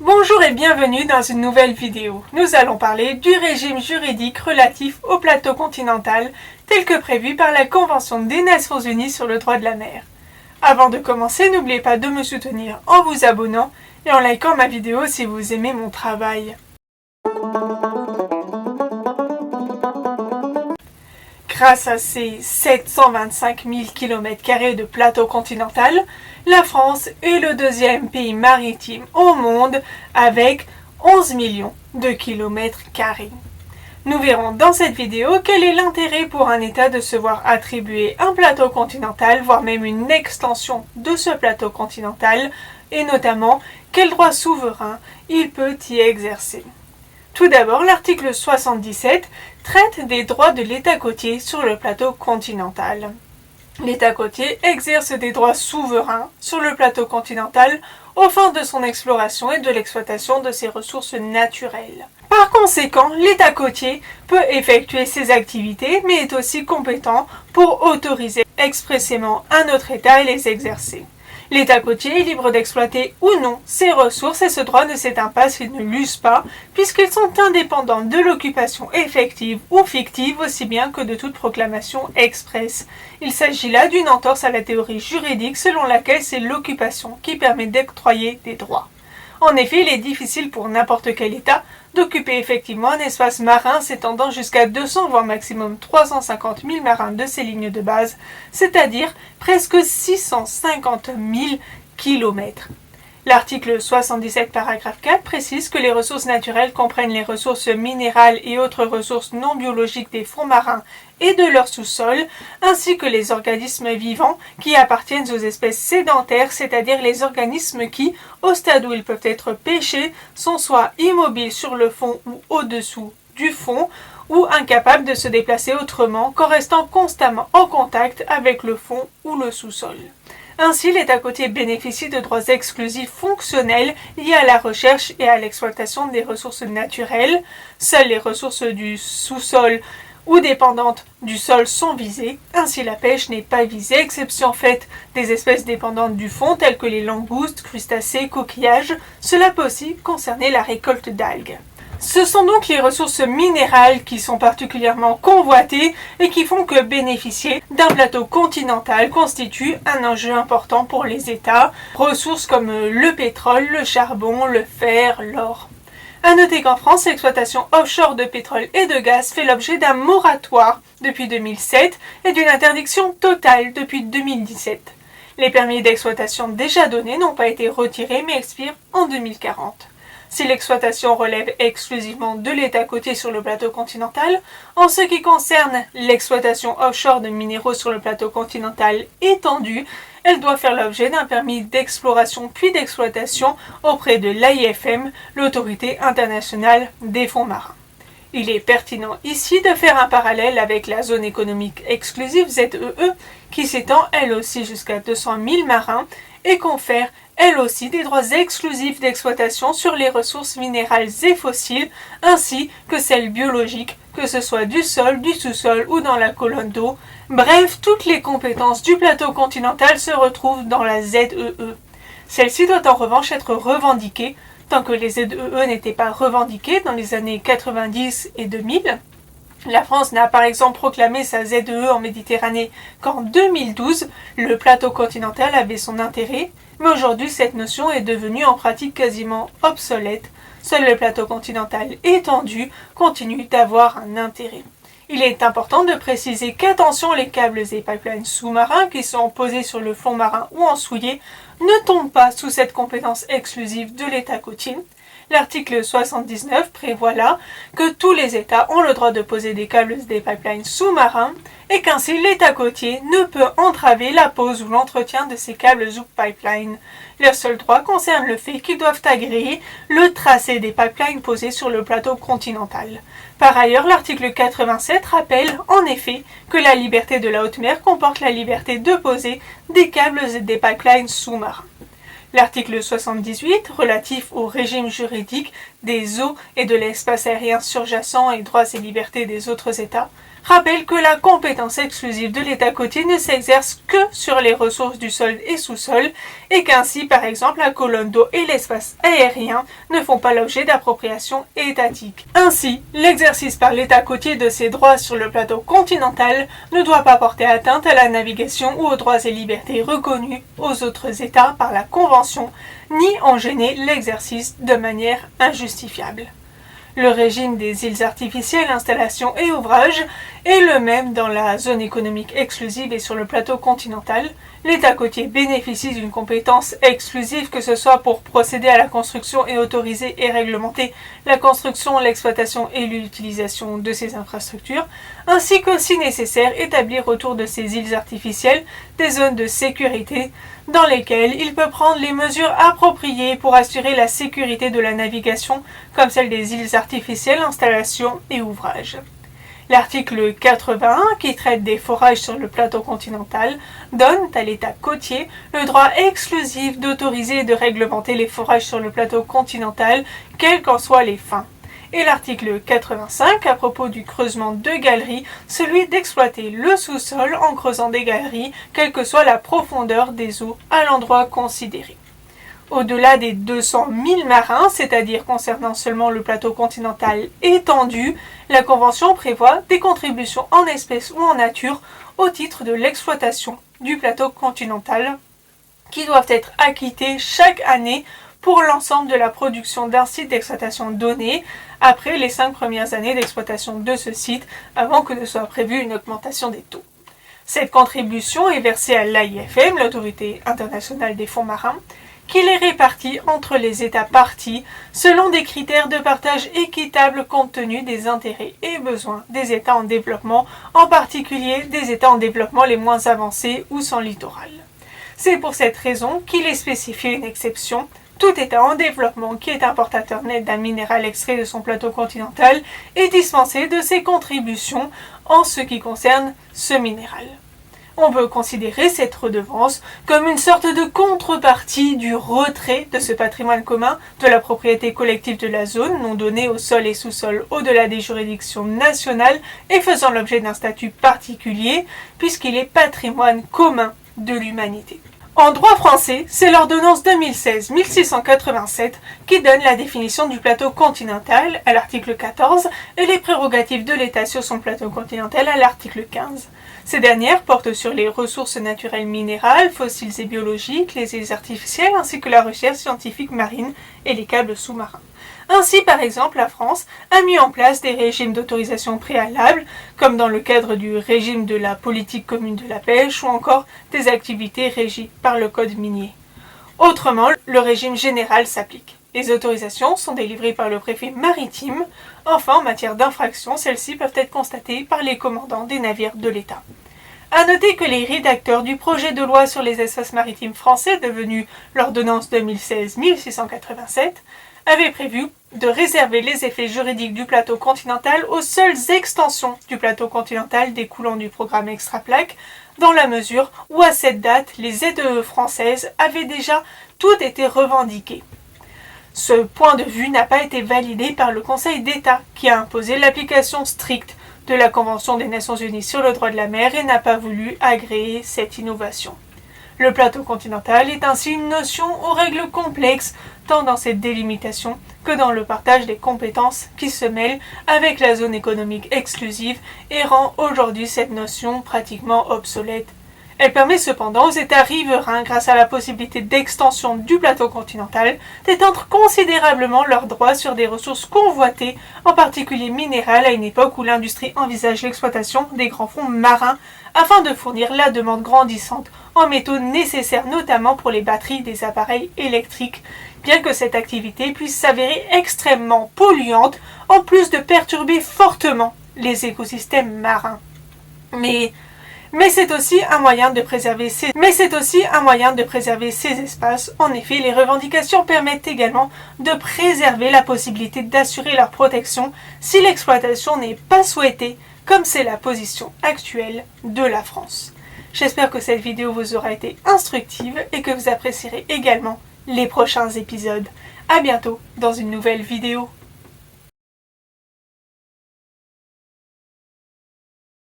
Bonjour et bienvenue dans une nouvelle vidéo. Nous allons parler du régime juridique relatif au plateau continental tel que prévu par la Convention des Nations Unies sur le droit de la mer. Avant de commencer, n'oubliez pas de me soutenir en vous abonnant et en likant ma vidéo si vous aimez mon travail. Grâce à ses 725 000 km² de plateau continental, la France est le deuxième pays maritime au monde avec 11 millions de km². Nous verrons dans cette vidéo quel est l'intérêt pour un État de se voir attribuer un plateau continental, voire même une extension de ce plateau continental, et notamment quel droit souverain il peut y exercer. Tout d'abord, l'article 77 traite des droits de l'État côtier sur le plateau continental. L'État côtier exerce des droits souverains sur le plateau continental aux fins de son exploration et de l'exploitation de ses ressources naturelles. Par conséquent, l'État côtier peut effectuer ses activités, mais est aussi compétent pour autoriser expressément un autre État à les exercer. L'État côtier est libre d'exploiter ou non ses ressources et ce droit ne s'éteint pas s'ils ne l'usent pas, puisqu'ils sont indépendants de l'occupation effective ou fictive aussi bien que de toute proclamation expresse. Il s'agit là d'une entorse à la théorie juridique selon laquelle c'est l'occupation qui permet d'octroyer des droits. En effet, il est difficile pour n'importe quel État d'occuper effectivement un espace marin s'étendant jusqu'à 200 voire maximum 350 000 marins de ses lignes de base, c'est-à-dire presque 650 000 km. L'article 77 paragraphe 4 précise que les ressources naturelles comprennent les ressources minérales et autres ressources non biologiques des fonds marins et de leur sous-sol, ainsi que les organismes vivants qui appartiennent aux espèces sédentaires, c'est-à-dire les organismes qui, au stade où ils peuvent être pêchés, sont soit immobiles sur le fond ou au-dessous du fond, ou incapables de se déplacer autrement qu'en restant constamment en contact avec le fond ou le sous-sol. Ainsi, l'État côtier bénéficie de droits exclusifs fonctionnels liés à la recherche et à l'exploitation des ressources naturelles. Seules les ressources du sous-sol ou dépendantes du sol sont visées. Ainsi, la pêche n'est pas visée, exception faite des espèces dépendantes du fond telles que les langoustes, crustacés, coquillages. Cela peut aussi concerner la récolte d'algues. Ce sont donc les ressources minérales qui sont particulièrement convoitées et qui font que bénéficier d'un plateau continental constitue un enjeu important pour les États. Ressources comme le pétrole, le charbon, le fer, l'or. À noter qu'en France, l'exploitation offshore de pétrole et de gaz fait l'objet d'un moratoire depuis 2007 et d'une interdiction totale depuis 2017. Les permis d'exploitation déjà donnés n'ont pas été retirés mais expirent en 2040. Si l'exploitation relève exclusivement de l'État côtier sur le plateau continental, en ce qui concerne l'exploitation offshore de minéraux sur le plateau continental étendu, elle doit faire l'objet d'un permis d'exploration puis d'exploitation auprès de l'AIFM, l'Autorité internationale des fonds marins. Il est pertinent ici de faire un parallèle avec la zone économique exclusive ZEE, qui s'étend elle aussi jusqu'à 200 000 marins et confère elle aussi des droits exclusifs d'exploitation sur les ressources minérales et fossiles, ainsi que celles biologiques, que ce soit du sol, du sous-sol ou dans la colonne d'eau. Bref, toutes les compétences du plateau continental se retrouvent dans la ZEE. Celle-ci doit en revanche être revendiquée, tant que les ZEE n'étaient pas revendiquées dans les années 90 et 2000. La France n'a par exemple proclamé sa ZEE en Méditerranée qu'en 2012, le plateau continental avait son intérêt, mais aujourd'hui cette notion est devenue en pratique quasiment obsolète. Seul le plateau continental étendu continue d'avoir un intérêt. Il est important de préciser qu'attention, les câbles et pipelines sous-marins qui sont posés sur le fond marin ou en souillé ne tombent pas sous cette compétence exclusive de l'État côtier. L'article 79 prévoit là que tous les États ont le droit de poser des câbles et des pipelines sous-marins et qu'ainsi l'État côtier ne peut entraver la pose ou l'entretien de ces câbles ou pipelines. Leur seul droit concerne le fait qu'ils doivent agréer le tracé des pipelines posés sur le plateau continental. Par ailleurs, l'article 87 rappelle en effet que la liberté de la haute mer comporte la liberté de poser des câbles et des pipelines sous-marins. L'article 78, relatif au régime juridique des eaux et de l'espace aérien surjacent et droits et libertés des autres États, rappelle que la compétence exclusive de l'État côtier ne s'exerce que sur les ressources du sol et sous-sol et qu'ainsi, par exemple, la colonne d'eau et l'espace aérien ne font pas l'objet d'appropriation étatique. Ainsi, l'exercice par l'État côtier de ses droits sur le plateau continental ne doit pas porter atteinte à la navigation ou aux droits et libertés reconnus aux autres États par la Convention, ni en gêner l'exercice de manière injustifiable. Le régime des îles artificielles, installations et ouvrages est le même dans la zone économique exclusive et sur le plateau continental. L'État côtier bénéficie d'une compétence exclusive, que ce soit pour procéder à la construction et autoriser et réglementer la construction, l'exploitation et l'utilisation de ces infrastructures, ainsi que, si nécessaire, établir autour de ces îles artificielles des zones de sécurité dans lesquelles il peut prendre les mesures appropriées pour assurer la sécurité de la navigation, comme celle des îles artificielles, installations et ouvrages. L'article 81, qui traite des forages sur le plateau continental, donne à l'État côtier le droit exclusif d'autoriser et de réglementer les forages sur le plateau continental, quelles qu'en soient les fins. Et l'article 85, à propos du creusement de galeries, celui d'exploiter le sous-sol en creusant des galeries, quelle que soit la profondeur des eaux à l'endroit considéré. Au-delà des 200 000 marins, c'est-à-dire concernant seulement le plateau continental étendu, la Convention prévoit des contributions en espèces ou en nature au titre de l'exploitation du plateau continental qui doivent être acquittées chaque année pour l'ensemble de la production d'un site d'exploitation donné après les 5 premières années d'exploitation de ce site avant que ne soit prévue une augmentation des taux. Cette contribution est versée à l'AIFM, l'Autorité internationale des fonds marins, qui les répartit entre les États parties selon des critères de partage équitable compte tenu des intérêts et besoins des États en développement, en particulier des États en développement les moins avancés ou sans littoral. C'est pour cette raison qu'il est spécifié une exception. Tout État en développement qui est importateur net d'un minéral extrait de son plateau continental est dispensé de ses contributions en ce qui concerne ce minéral. On peut considérer cette redevance comme une sorte de contrepartie du retrait de ce patrimoine commun de la propriété collective de la zone, non donnée au sol et sous-sol au-delà des juridictions nationales et faisant l'objet d'un statut particulier, puisqu'il est patrimoine commun de l'humanité. En droit français, c'est l'ordonnance 2016-1687 qui donne la définition du plateau continental à l'article 14 et les prérogatives de l'État sur son plateau continental à l'article 15. Ces dernières portent sur les ressources naturelles minérales, fossiles et biologiques, les îles artificielles ainsi que la recherche scientifique marine et les câbles sous-marins. Ainsi, par exemple, la France a mis en place des régimes d'autorisation préalables, comme dans le cadre du régime de la politique commune de la pêche ou encore des activités régies par le code minier. Autrement, le régime général s'applique. Les autorisations sont délivrées par le préfet maritime. Enfin, en matière d'infraction, celles-ci peuvent être constatées par les commandants des navires de l'État. À noter que les rédacteurs du projet de loi sur les espaces maritimes français, devenu l'ordonnance 2016-1687, avaient prévu de réserver les effets juridiques du plateau continental aux seules extensions du plateau continental découlant du programme Extraplaque, dans la mesure où à cette date, les ZEE françaises avaient déjà toutes été revendiquées. Ce point de vue n'a pas été validé par le Conseil d'État, qui a imposé l'application stricte de la Convention des Nations Unies sur le droit de la mer et n'a pas voulu agréer cette innovation. Le plateau continental est ainsi une notion aux règles complexes, tant dans cette délimitation que dans le partage des compétences qui se mêlent avec la zone économique exclusive et rend aujourd'hui cette notion pratiquement obsolète. Elle permet cependant aux États riverains, grâce à la possibilité d'extension du plateau continental, d'étendre considérablement leurs droits sur des ressources convoitées, en particulier minérales, à une époque où l'industrie envisage l'exploitation des grands fonds marins afin de fournir la demande grandissante en métaux nécessaires notamment pour les batteries des appareils électriques, bien que cette activité puisse s'avérer extrêmement polluante, en plus de perturber fortement les écosystèmes marins. Mais c'est aussi un moyen de préserver ces espaces. En effet, les revendications permettent également de préserver la possibilité d'assurer leur protection si l'exploitation n'est pas souhaitée, comme c'est la position actuelle de la France. J'espère que cette vidéo vous aura été instructive et que vous apprécierez également les prochains épisodes. À bientôt dans une nouvelle vidéo.